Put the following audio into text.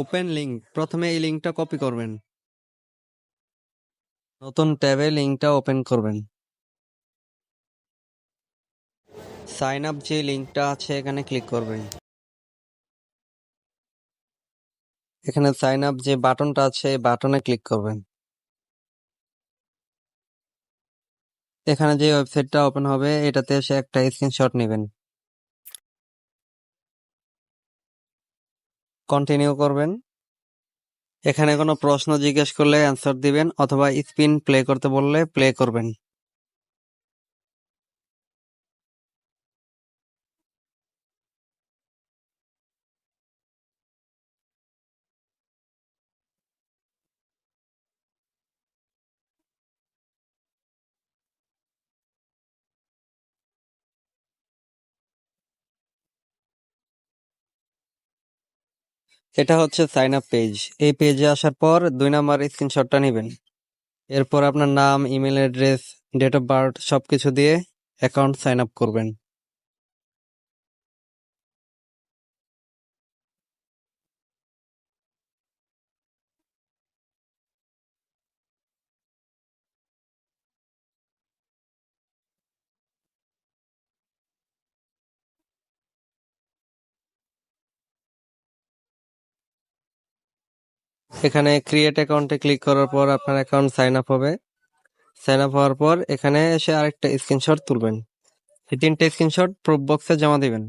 Open link, প্রথমে এই লিঙ্কটা কপি করবেন, নতুন ট্যাবে লিঙ্কটা ওপেন করবেন। সাইন আপ যে লিঙ্কটা আছে এখানে ক্লিক করবেন। এখানে সাইন আপ যে বাটনটা আছে এই বাটনে ক্লিক করবেন। এখানে যে ওয়েবসাইটটা ওপেন হবে এটাতে এসে একটা স্ক্রিনশট নেবেন, কন্টিনিউ করবেন। এখানে কোনো প্রশ্ন জিজ্ঞেস করলে অ্যান্সার দিবেন অথবা স্পিন প্লে করতে বললে প্লে করবেন। এটা হচ্ছে সাইন আপ পেজ। এই পেজে আসার পর 2 নাম্বার স্ক্রিনশটটা নেবেন। এরপর আপনার নাম, email address, date of birth সবকিছু দিয়ে অ্যাকাউন্ট সাইন আপ করবেন। এখানে ক্রিয়েট অ্যাকাউন্টে ক্লিক করার পর আপনার অ্যাকাউন্ট সাইন আপ হবে। সাইন আপ হওয়ার পর এখানে এসে আরেকটা স্ক্রিনশট তুলবেন। এই 3টে স্ক্রিনশট প্রুফ বক্সে জমা দিবেন।